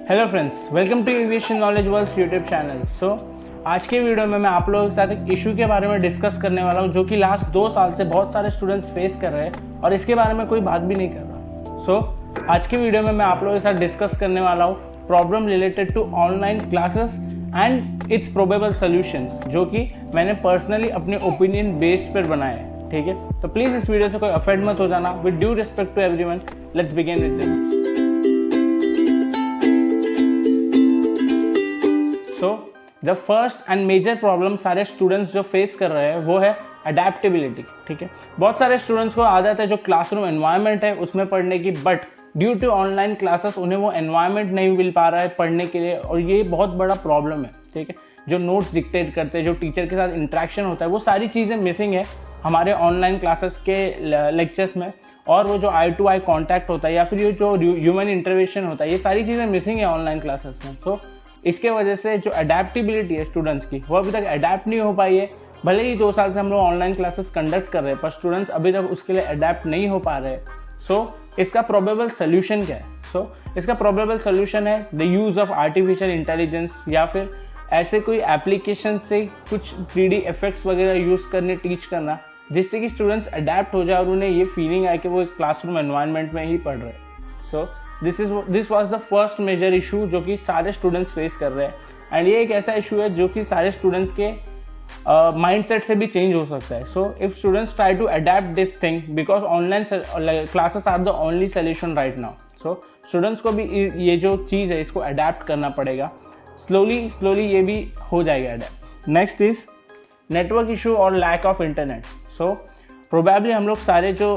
Hello friends, welcome to aviation knowledge world YouTube channel. So आज के video में मैं आप लोगों के साथ एक इशू के बारे में डिस्कस करने वाला हूँ जो कि लास्ट 2 साल से बहुत सारे स्टूडेंट्स फेस कर रहे हैं और इसके बारे में कोई बात भी नहीं कर रहा। सो आज के वीडियो में मैं आप लोगों के साथ डिस्कस करने वाला हूँ problem related to online classes and its probable solutions, जो कि मैंने पर्सनली अपने ओपिनियन बेस्ड पर बनाए हैं। ठीक है, तो प्लीज़ इस वीडियो से कोई अफेक्ट मत हो जाना। With due respect to everyone, let's begin with this. So the first and major problem सारे स्टूडेंट्स जो फेस कर रहे हैं वो है अडेप्टेबिलिटी। ठीक है, बहुत सारे स्टूडेंट्स को आदत है जो क्लासरूम एनवायरनमेंट है उसमें पढ़ने की, but due to online classes उन्हें वो एनवायरनमेंट नहीं मिल पा रहा है पढ़ने के लिए, और ये बहुत बड़ा प्रॉब्लम है। ठीक है, जो नोट्स डिक्टेट करते हैं, जो टीचर के साथ इंटरेक्शन होता है, वो सारी चीज़ें मिसिंग है हमारे ऑनलाइन क्लासेस के लेक्चर्स में, और वो जो आई टू आई कॉन्टैक्ट होता है या फिर ये जो ह्यूमन इंटरवेंशन होता है, ये सारी चीज़ें मिसिंग है ऑनलाइन क्लासेस में। तो इसके वजह से जो अडेप्टिबिलिटी है स्टूडेंट्स की, वो अभी तक अडेप्ट नहीं हो पाई है। भले ही 2 साल से हम लोग ऑनलाइन क्लासेस कंडक्ट कर रहे हैं, पर स्टूडेंट्स अभी तक उसके लिए अडेप्ट नहीं हो पा रहे। सो इसका प्रोबेबल सोल्यूशन क्या है? इसका प्रोबेबल सोल्यूशन है the use of artificial intelligence, या फिर ऐसे कोई एप्लीकेशन से कुछ 3D इफेक्ट्स वगैरह यूज़ करने टीच करना, जिससे कि स्टूडेंट्स अडेप्ट हो जाए और उन्हें ये फीलिंग आए कि वो एक क्लासरूम एनवायरनमेंट में ही पढ़ रहे हैं। So this was the first major issue जो कि सारे स्टूडेंट्स फेस कर रहे हैं, एंड ये एक ऐसा इशू है जो कि सारे स्टूडेंट्स के माइंडसेट से भी चेंज हो सकता है। So if students try to adapt this thing, because online classes are the only solution right now. So students को भी ये जो चीज़ है इसको अडेप्ट करना पड़ेगा। स्लोली ये भी हो जाएगा adapt. Next is network issue और lack of internet. So probably हम लोग सारे जो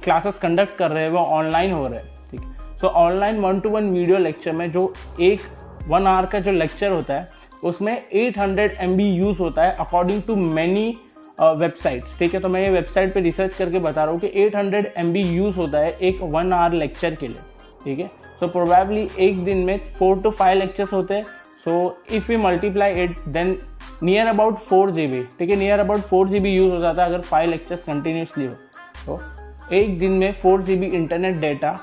क्लासेस कंडक्ट कर रहे हैं वो ऑनलाइन हो रहे हैं। ठीक है, सो ऑनलाइन 1-to-1 वीडियो लेक्चर में जो 1 आवर का जो लेक्चर होता है उसमें 800 MB यूज़ होता है अकॉर्डिंग टू मैनी वेबसाइट्स। ठीक है, तो मैं ये वेबसाइट पे रिसर्च करके बता रहा हूँ कि 800 MB यूज़ होता है एक 1 आवर लेक्चर के लिए। ठीक है, सो प्रोबेबली एक दिन में 4 to 5 लेक्चर्स होते हैं। So if we multiply it then near about 4 GB। ठीक है, नियर अबाउट 4 GB यूज़ हो जाता है अगर 5 लेक्चर्स कंटिन्यूसली हो। तो एक दिन में 4 GB internet data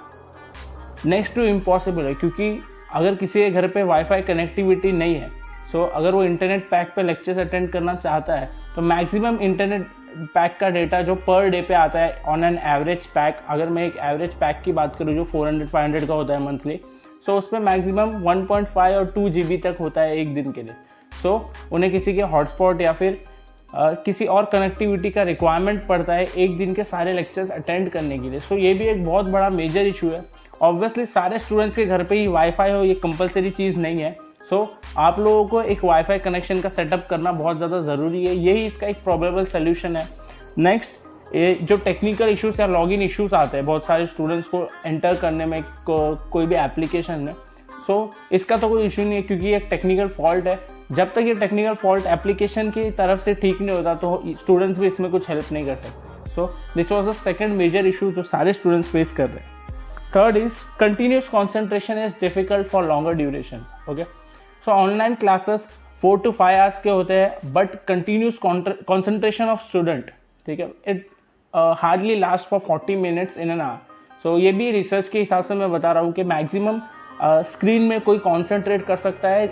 next to impossible है, क्योंकि अगर किसी के घर पे वाईफाई कनेक्टिविटी नहीं है, सो अगर वो इंटरनेट पैक पे लेक्चर्स अटेंड करना चाहता है तो मैक्सिमम इंटरनेट पैक का डेटा जो पर डे पे आता है ऑन एन एवरेज पैक, अगर मैं एक एवरेज पैक की बात करूँ जो 400-500 का होता है मंथली, सो उसमें मैक्सिमम 1.5 और 2 GB तक होता है एक दिन के लिए। सो उन्हें किसी के हॉटस्पॉट या फिर किसी और कनेक्टिविटी का रिक्वायरमेंट पड़ता है एक दिन के सारे लेक्चर्स अटेंड करने के लिए। सो ये भी एक बहुत बड़ा मेजर इशू है। ऑब्वियसली सारे स्टूडेंट्स के घर पे ही वाईफाई हो ये कंपलसरी चीज़ नहीं है। सो आप लोगों को एक वाईफाई कनेक्शन का सेटअप करना बहुत ज़्यादा ज़रूरी है। यही इसका एक प्रोबेबल सोल्यूशन है। नेक्स्ट, ये जो टेक्निकल इश्यूज़ या लॉगिन इश्यूज़ आते हैं बहुत सारे स्टूडेंट्स को एंटर करने में कोई भी एप्लीकेशन में, सो इसका तो कोई इशू नहीं है क्योंकि एक टेक्निकल फॉल्ट है। जब तक ये टेक्निकल फॉल्ट एप्लीकेशन की तरफ से ठीक नहीं होता तो स्टूडेंट्स भी इसमें कुछ हेल्प नहीं कर सकते। So this was the second major issue जो सारे स्टूडेंट्स फेस कर रहे हैं। Third is continuous concentration is difficult for longer duration. Okay, so online classes 4 to 5 hours के होते हैं, but continuous concentration of student, ठीक है, it hardly last for 40 minutes in an hour. So ये भी रिसर्च के हिसाब से मैं बता रहा हूँ कि मैक्सिमम स्क्रीन में कोई कॉन्सेंट्रेट कर सकता है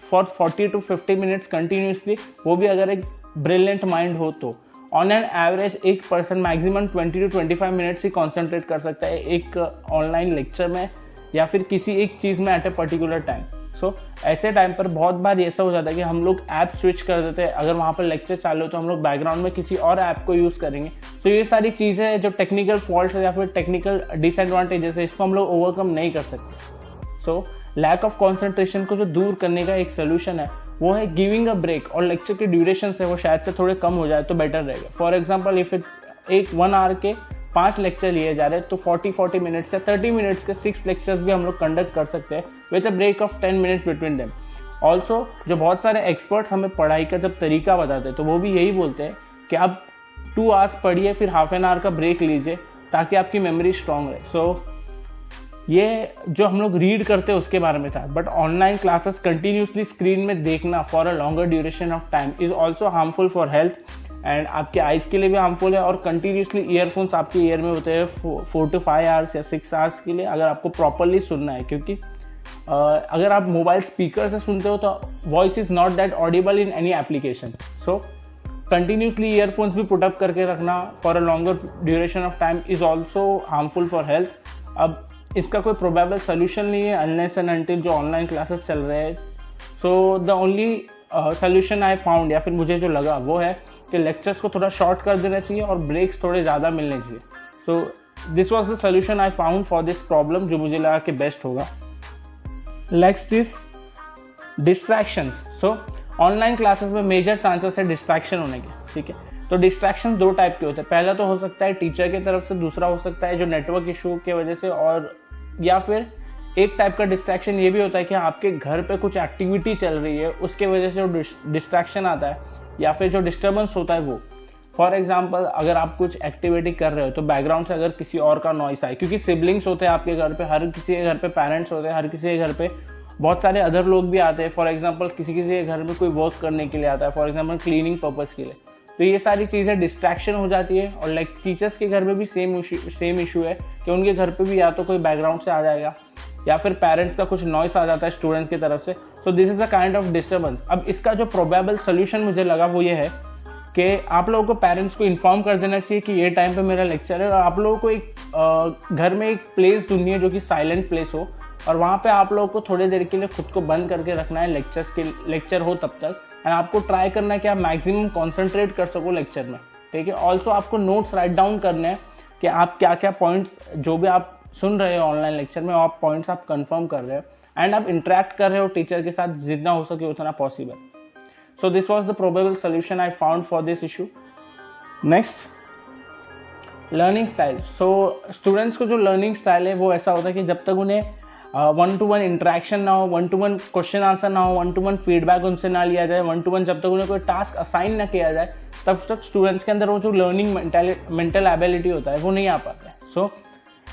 फॉर 40 to 50 मिनट्स कंटिन्यूसली, वो भी अगर एक ब्रिलियंट माइंड हो तो। ऑन एन एवरेज एक person maximum 20 to 25 minutes he concentrate कर सकता है एक ऑनलाइन लेक्चर में या फिर किसी एक चीज़ में एट ए पर्टिकुलर टाइम। सो ऐसे टाइम पर बहुत बार ऐसा हो जाता है कि हम लोग ऐप स्विच कर देते हैं। अगर वहाँ पर लेक्चर चालू हो तो हम लोग बैकग्राउंड में किसी और ऐप को यूज़ करेंगे। तो ये सारी चीज़ें जो टेक्निकल फॉल्ट है या फिर टेक्निकल डिसएडवांटेजेस है, इसको हम लोग ओवरकम नहीं कर सकते। सो लैक ऑफ कॉन्सेंट्रेशन को जो दूर करने का एक सोल्यूशन है वो है गिविंग अ ब्रेक, और लेक्चर की ड्यूरेशन से वो शायद से थोड़े कम हो जाए तो बेटर रहेगा। फॉर एग्जांपल इफ एक 1 आवर के 5 लेक्चर लिए जा रहे हैं तो 40 मिनट्स या 30 मिनट्स के 6 लेक्चर्स भी हम लोग कंडक्ट कर सकते हैं with a break of 10 minutes between them. Also जो बहुत सारे एक्सपर्ट्स हमें पढ़ाई का जब तरीका बताते हैं तो वो भी यही बोलते हैं कि आप 2 आवर्स पढ़िए फिर हाफ एन आवर का ब्रेक लीजिए ताकि आपकी मेमोरी स्ट्रांग रहे। सो ये जो हम लोग रीड करते हैं उसके बारे में था, but online classes continuously screen में देखना for a longer duration of time is also harmful for health and आपके आइज़ के लिए भी हार्मफुल है। और कंटिन्यूसली ईयरफोन्स आपके ईयर में होते हैं 4 to 5 आवर्स या 6 आवर्स के लिए, अगर आपको प्रॉपरली सुनना है, क्योंकि अगर आप मोबाइल स्पीकर से सुनते हो तो voice is not that Audible in any application. So continuously earphones भी पुटअप करके रखना for a longer duration of time is also harmful for health. अब इसका कोई प्रोबेबल सोल्यूशन नहीं है अनलेस एंड अनटिल जो ऑनलाइन क्लासेस चल रहे हैं। So the only solution I found, या फिर मुझे जो लगा वो है कि लेक्चर्स को थोड़ा शॉर्ट कर देना चाहिए और ब्रेक्स थोड़े ज़्यादा मिलने चाहिए। सो this was the solution I found for this problem, जो मुझे लगा कि बेस्ट होगा। Next is distractions. So online classes में मेजर चांसेस है डिस्ट्रैक्शन होने के, ठीक है। तो डिस्ट्रैक्शन दो टाइप के होते हैं। पहला तो हो सकता है टीचर की तरफ से, दूसरा हो सकता है जो नेटवर्क इशू की वजह से, और या फिर एक टाइप का डिस्ट्रैक्शन ये भी होता है कि आपके घर पे कुछ एक्टिविटी चल रही है उसके वजह से जो डिस्ट्रैक्शन आता है या फिर जो डिस्टर्बेंस होता है वो। फॉर एग्जाम्पल अगर आप कुछ एक्टिविटी कर रहे हो तो बैकग्राउंड से अगर किसी और का नॉइस आए, क्योंकि सिबलिंग्स होते हैं आपके घर पे, हर किसी के घर पे पेरेंट्स होते हैं, हर किसी के घर पे बहुत सारे अदर लोग भी आते हैं। फॉर एग्जांपल किसी के घर में कोई वर्क करने के लिए आता है, फॉर एग्जांपल क्लीनिंग पर्पस के लिए, तो ये सारी चीज़ें डिस्ट्रैक्शन हो जाती है। और लाइक टीचर्स के घर में भी सेम इशू है कि उनके घर पे भी या तो कोई बैकग्राउंड से आ जाएगा या फिर पेरेंट्स का कुछ नॉइस आ जाता है स्टूडेंट्स की तरफ से। सो this is a kind of disturbance. अब इसका जो प्रोबेबल सोल्यूशन मुझे लगा वो ये है कि आप लोगों को पेरेंट्स को इन्फॉर्म कर देना चाहिए कि ये टाइम पे मेरा लेक्चर है, और आप लोगों को एक घर में एक प्लेस ढूंढनी है जो कि साइलेंट प्लेस हो, और वहाँ पे आप लोगों को थोड़ी देर के लिए खुद को बंद करके रखना है लेक्चर हो तब तक। एंड आपको ट्राई करना है कि आप मैक्सिमम कॉन्सेंट्रेट कर सको लेक्चर में, ठीक है। ऑल्सो आपको नोट्स राइट डाउन करने हैं कि आप क्या क्या पॉइंट्स जो भी आप सुन रहे हो ऑनलाइन लेक्चर में, आप पॉइंट्स आप कंफर्म कर रहे हो एंड आप इंटरेक्ट कर रहे हो टीचर के साथ जितना हो सके उतना possible. So this was the probable solution I found for this issue. Next, learning style. So students को जो लर्निंग स्टाइल है वो ऐसा होता है कि जब तक उन्हें 1-to-1 इंटरेक्शन ना हो, 1-to-1 क्वेश्चन आंसर ना हो, 1-to-1 फीडबैक उनसे ना लिया जाए, 1-to-1 जब तक उन्हें कोई टास्क असाइन ना किया जाए, तब तक स्टूडेंट्स के अंदर वो जो लर्निंग मेंटल एबिलिटी होता है वो नहीं आ पाता है। सो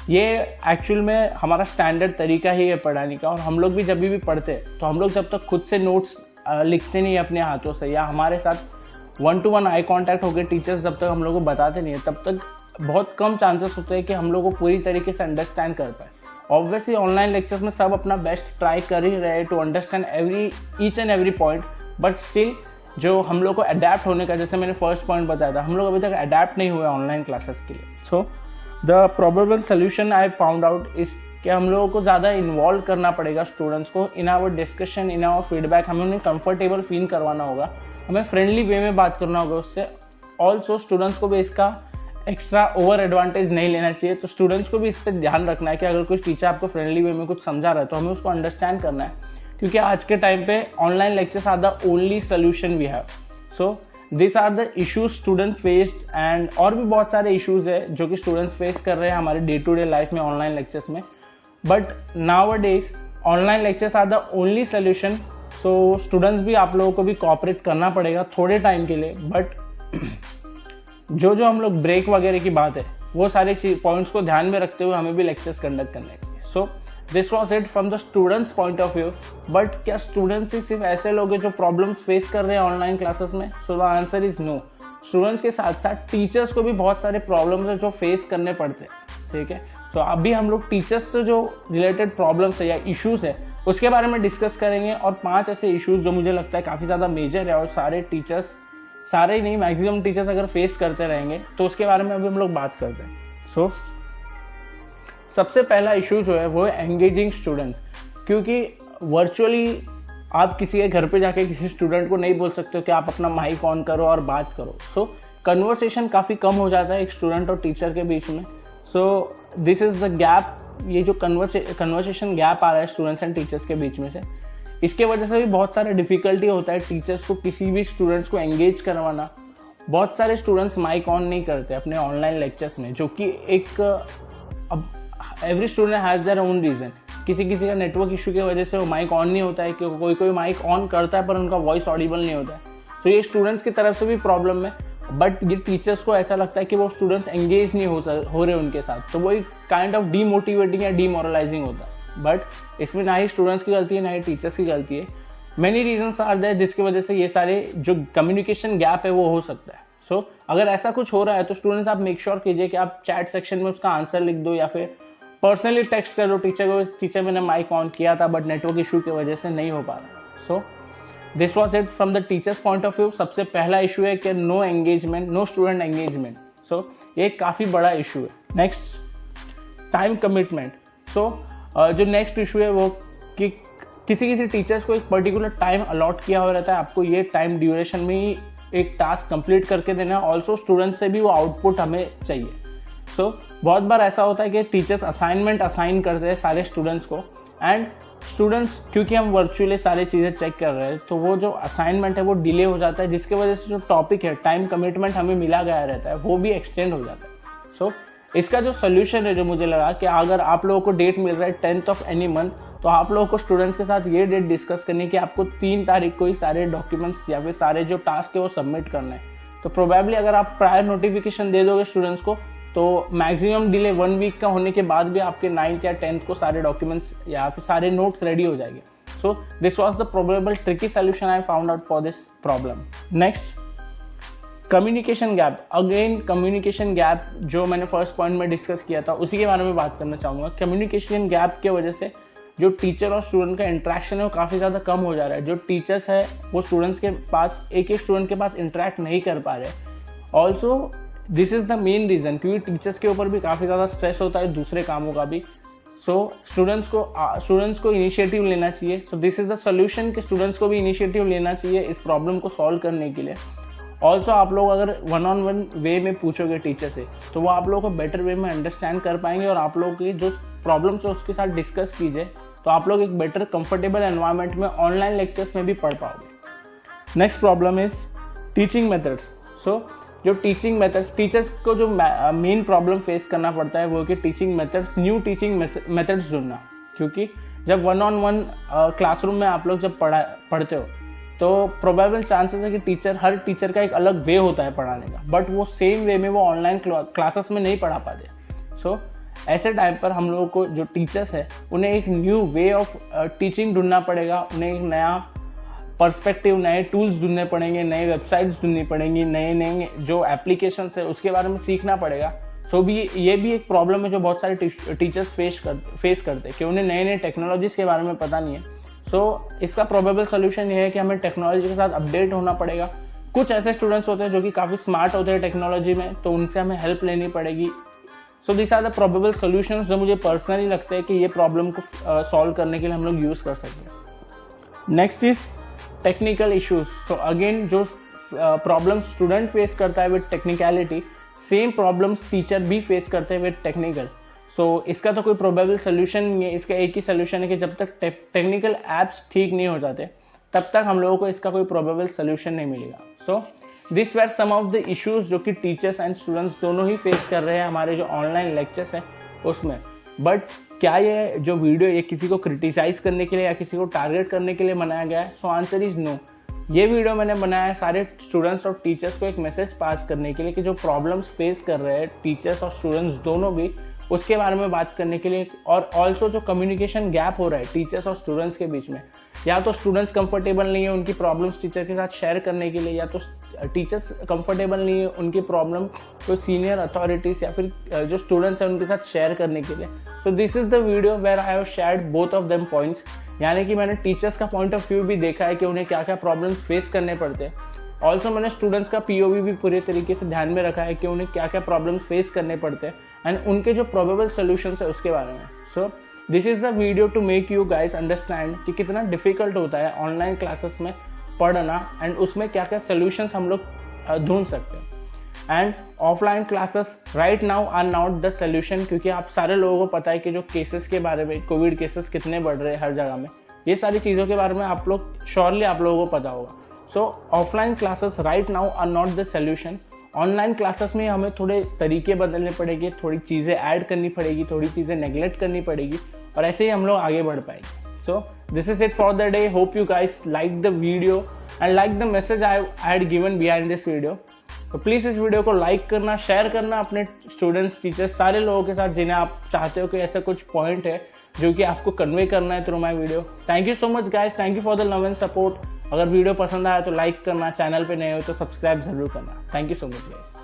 ये एक्चुअल में हमारा स्टैंडर्ड तरीका ही है पढ़ाने का। और हम लोग भी जब भी पढ़ते हैं तो हम लोग जब तक खुद से नोट्स लिखते नहीं अपने हाथों से, या हमारे साथ 1-to-1 आई कॉन्टैक्ट होकर टीचर्स जब तक हम लोग को बताते नहीं है, तब तक बहुत कम चांसेस होते हैं कि हम लोग को पूरी तरीके से अंडरस्टैंड कर पाए। ऑब्वियसली ऑनलाइन लेक्चर्स में सब अपना बेस्ट ट्राई कर ही रहे to understand each and every point, but still जो हम लोग को अडेप्ट होने का, जैसे मैंने फर्स्ट पॉइंट बताया था, हम लोग अभी तक अडेप्ट नहीं हुए ऑनलाइन क्लासेस के लिए। So the probable solution I found out is कि हम लोगों को ज़्यादा इन्वॉल्व करना पड़ेगा स्टूडेंट्स को in our discussion, in our feedback. हमें उन्हें कंफर्टेबल फील करवाना होगा, हमें फ्रेंडली वे में बात करना होगा उससे। ऑल्सो स्टूडेंट्स को भी इसका एक्स्ट्रा ओवर एडवांटेज नहीं लेना चाहिए। तो स्टूडेंट्स को भी इस पर ध्यान रखना है कि अगर कुछ टीचर आपको फ्रेंडली वे में कुछ समझा रहा है तो हमें उसको अंडरस्टैंड करना है, क्योंकि आज के टाइम पे online lectures are the only solution we have. So this are the issues student faced, and और भी बहुत सारे इशूज़ है जो कि स्टूडेंट्स फेस कर रहे हैं हमारे डे टू डे लाइफ में ऑनलाइन लेक्चर्स में। But nowadays online lectures are the only solution. So students भी, आप लोगों को भी कोऑपरेट करना पड़ेगा थोड़े टाइम के लिए, बट जो हम लोग ब्रेक वगैरह की बात है वो सारे पॉइंट्स को ध्यान में रखते हुए हमें भी लेक्चर्स कंडक्ट करने चाहिए। सो this was it from the students point of view. But क्या स्टूडेंट्स ही सिर्फ ऐसे लोग हैं जो प्रॉब्लम्स फेस कर रहे हैं ऑनलाइन क्लासेस में? So the answer is no. Students के साथ साथ टीचर्स को भी बहुत सारे प्रॉब्लम्स है जो फेस करने पड़ते हैं, ठीक है। तो अभी हम लोग टीचर्स से जो रिलेटेड प्रॉब्लम्स है या इश्यूज़ है उसके बारे में डिस्कस करेंगे, और 5 ऐसे इश्यूज़ जो मुझे लगता है काफ़ी ज़्यादा मेजर है और सारे ही नहीं, मैक्सिमम टीचर्स अगर फेस करते रहेंगे तो उसके बारे में अभी हम लोग बात करते हैं। सो सबसे पहला इशू जो है वो है एंगेजिंग स्टूडेंट्स, क्योंकि वर्चुअली आप किसी के घर पे जाके किसी स्टूडेंट को नहीं बोल सकते हो कि आप अपना माइक ऑन करो और बात करो। सो कन्वर्सेशन काफ़ी कम हो जाता है एक स्टूडेंट और टीचर के बीच में। So this is the gap, ये जो कन्वर्सेशन गैप आ रहा है स्टूडेंट्स एंड टीचर्स के बीच में से, इसके वजह से भी बहुत सारे डिफ़िकल्टी होता है टीचर्स को किसी भी स्टूडेंट्स को एंगेज करवाना। बहुत सारे स्टूडेंट्स माइक ऑन नहीं करते अपने ऑनलाइन लेक्चर्स में, जो कि एक अब every student has their own reason. किसी का नेटवर्क इशू की वजह से वो माइक ऑन नहीं होता है, कि कोई माइक ऑन करता है पर उनका वॉइस ऑडिबल नहीं होता है। तो ये स्टूडेंट्स की तरफ से भी प्रॉब्लम है, बट ये टीचर्स को ऐसा लगता है कि वो स्टूडेंट्स एंगेज नहीं हो रहे उनके साथ, तो वो एक काइंड ऑफ डीमोटिवेटिंग या डीमोरलाइजिंग होता है। बट इसमें ना ही स्टूडेंट्स की गलती है ना ही टीचर्स की गलती है। मैनी रीजन्स आर देयर जिसकी वजह से ये सारे जो कम्युनिकेशन गैप है वो हो सकता है। सो अगर ऐसा कुछ हो रहा है तो स्टूडेंट्स आप मेक श्योर कीजिए कि आप चैट सेक्शन में उसका आंसर लिख दो, या फिर पर्सनली टेक्स्ट करो टीचर को, टीचर मैंने माइक ऑन किया था बट नेटवर्क इशू की वजह से नहीं हो पा रहा। So this was it from the teachers point of view. सबसे पहला इशू है कि no engagement, no student engagement. So ये काफ़ी बड़ा इशू है। Next, time commitment. सो जो नेक्स्ट इशू है वो कि किसी टीचर्स को एक पर्टिकुलर टाइम अलॉट किया हुआ रहता है, आपको ये टाइम ड्यूरेशन में ही एक टास्क कंप्लीट करके देना है। ऑल्सो स्टूडेंट्स से भी वो आउटपुट हमें चाहिए। सो बहुत बार ऐसा होता है कि टीचर्स असाइनमेंट असाइन करते हैं सारे स्टूडेंट्स को, एंड स्टूडेंट्स, क्योंकि हम वर्चुअली सारी चीज़ें चेक कर रहे हैं, तो वो जो असाइनमेंट है वो डिले हो जाता है, जिसकी वजह से जो टॉपिक है, टाइम कमिटमेंट हमें मिला गया रहता है, वो भी एक्सटेंड हो जाता है। सो इसका जो सोल्यूशन है, जो मुझे लगा कि अगर आप लोगों को डेट मिल रहा है 10th ऑफ एनी मंथ, तो आप लोगों को स्टूडेंट्स के साथ ये डेट डिस्कस करनी है कि आपको 3 तारीख को ही सारे डॉक्यूमेंट्स या फिर सारे जो टास्क है वो सबमिट करना है। तो प्रोबेबली अगर आप प्रायर नोटिफिकेशन दे दोगे स्टूडेंट्स को, तो मैक्सिमम डिले 1 वीक का होने के बाद भी आपके 9th या 10th को सारे डॉक्यूमेंट्स या फिर सारे नोट्स रेडी हो जाएंगे। सो this was the probable tricky solution I found out for this problem. Next, communication gap. Again communication gap जो मैंने फर्स्ट पॉइंट में डिस्कस किया था, उसी के बारे में बात करना चाहूँगा। कम्युनिकेशन गैप की वजह से जो टीचर और स्टूडेंट का इंटरेक्शन है वो काफ़ी ज़्यादा कम हो जा रहा है। जो टीचर्स है वो स्टूडेंट्स के पास, एक स्टूडेंट के पास इंटरेक्ट नहीं कर पा रहे। Also this is the main reason, क्योंकि टीचर्स के ऊपर भी काफ़ी ज़्यादा स्ट्रेस होता है दूसरे कामों का भी। सो स्टूडेंट्स को इनिशिएटिव लेना चाहिए। सो दिस इज़ द सोल्यूशन कि स्टूडेंट्स को भी इनिशिएटिव लेना चाहिए इस प्रॉब्लम को सॉल्व करने के लिए। ऑल्सो आप लोग अगर 1-on-1 वे में पूछोगे टीचर से, तो वो आप लोगों को बेटर वे में अंडरस्टैंड कर पाएंगे, और आप लोगों की जो प्रॉब्लम्स है उसके साथ डिस्कस कीजिए, तो आप लोग एक बेटर कंफर्टेबल एनवायरनमेंट में ऑनलाइन लेक्चर्स में भी पढ़ पाओगे। Next problem is teaching methods. So जो टीचिंग मेथड्स, टीचर्स को जो मेन प्रॉब्लम फेस करना पड़ता है वो कि teaching methods, new teaching methods ढूंढना। क्योंकि जब 1-on-1 क्लासरूम में आप लोग जब पढ़ते हो, तो प्रोबेबल चांसेस है कि हर टीचर का एक अलग वे होता है पढ़ाने का, बट वो सेम वे में वो ऑनलाइन क्लासेस में नहीं पढ़ा पाते। सो ऐसे टाइम पर हम लोगों को जो टीचर्स है उन्हें एक न्यू वे ऑफ टीचिंग ढूंढना पड़ेगा, उन्हें एक नया पर्सपेक्टिव, नए टूल्स ढूंढने पड़ेंगे, नए वेबसाइट्स ढूंढनी पड़ेंगी, नए जो एप्लीकेशंस है उसके बारे में सीखना पड़ेगा। सो ये भी एक प्रॉब्लम है जो बहुत सारे टीचर्स फेस करते हैं कि उन्हें नए टेक्नोलॉजीज़ के बारे में पता नहीं है। सो इसका प्रोबेबल सोल्यूशन ये है कि हमें टेक्नोलॉजी के साथ अपडेट होना पड़ेगा। कुछ ऐसे स्टूडेंट्स होते हैं जो कि काफ़ी स्मार्ट होते हैं टेक्नोलॉजी में, तो उनसे हमें हेल्प लेनी पड़ेगी। So this are the probable solutions जो मुझे पर्सनली लगता है कि ये प्रॉब्लम को सॉल्व करने के लिए हम लोग यूज़ कर सकते हैं। Next is technical issues. So again जो प्रॉब्लम स्टूडेंट फेस करता है with technicality, same problems teacher भी फेस करते हैं विद टेक्निकल। सो इसका तो कोई प्रोबेबल सोल्यूशन नहीं है। इसका एक ही सोल्यूशन है कि जब तक टेक्निकल एप्स ठीक नहीं हो जाते, तब तक हम लोगों को इसका कोई प्रोबेबल सोल्यूशन नहीं मिलेगा। So this were some of the issues जो कि टीचर्स एंड स्टूडेंट्स दोनों ही फेस कर रहे हैं हमारे जो ऑनलाइन लेक्चर्स हैं उसमें। बट क्या ये जो वीडियो ये किसी को क्रिटिसाइज़ करने के लिए या किसी को टारगेट करने के लिए बनाया गया है? So answer is no. ये वीडियो मैंने बनाया है सारे स्टूडेंट्स और टीचर्स को एक मैसेज पास करने के लिए कि जो प्रॉब्लम्स फेस कर रहे हैं टीचर्स और स्टूडेंट्स दोनों भी, उसके बारे में बात करने के लिए। और ऑल्सो जो कम्युनिकेशन गैप हो रहा है टीचर्स और स्टूडेंट्स के बीच में, या तो स्टूडेंट्स कंफर्टेबल नहीं है उनकी प्रॉब्लम्स टीचर के साथ शेयर करने के लिए, या तो टीचर्स कंफर्टेबल नहीं है उनकी प्रॉब्लम तो सीनियर अथॉरिटीज़ या फिर जो स्टूडेंट्स हैं उनके साथ शेयर करने के लिए। So this is the video where I have shared both of them points, यानी कि मैंने टीचर्स का पॉइंट ऑफ व्यू भी देखा है कि उन्हें क्या क्या प्रॉब्लम्स फेस करने पड़ते हैं। ऑल्सो मैंने स्टूडेंट्स का POV भी पूरे तरीके से ध्यान में रखा है कि उन्हें क्या क्या प्रॉब्लम्स फेस करने पड़ते हैं एंड उनके जो प्रोबेबल सोल्यूशंस है उसके बारे में। So this is the video to make you guys understand कि कितना डिफिकल्ट होता है ऑनलाइन क्लासेस में पढ़ना एंड उसमें क्या क्या सोल्यूशंस हम लोग ढूंढ सकते हैं। And offline classes right now are not the solution, क्योंकि आप सारे लोगों को पता है कि जो केसेस के बारे में, कोविड केसेस कितने बढ़ रहे हैं हर जगह में, ये सारी चीज़ों के बारे में आप लोग श्योरली आप लोगों को पता होगा। So offline classes right now are not the solution. Online classes में हमें थोड़े तरीके बदलने पड़ेंगे, थोड़ी चीज़ें ऐड करनी पड़ेगी, थोड़ी चीज़ें नेगलेक्ट करनी पड़ेगी, और ऐसे ही हम लोग आगे बढ़ पाएंगे। So this is it for the day. Hope you guys like the video and like the message I had given behind this video. तो प्लीज़ इस वीडियो को लाइक करना, शेयर करना अपने स्टूडेंट्स, टीचर्स, सारे लोगों के साथ जिन्हें आप चाहते हो कि ऐसा कुछ पॉइंट है जो कि आपको कन्वे करना है through my video. Thank you so much guys, thank you for the love and support. अगर वीडियो पसंद आया तो लाइक करना, चैनल पे नए हो तो सब्सक्राइब जरूर करना। Thank you so much guys.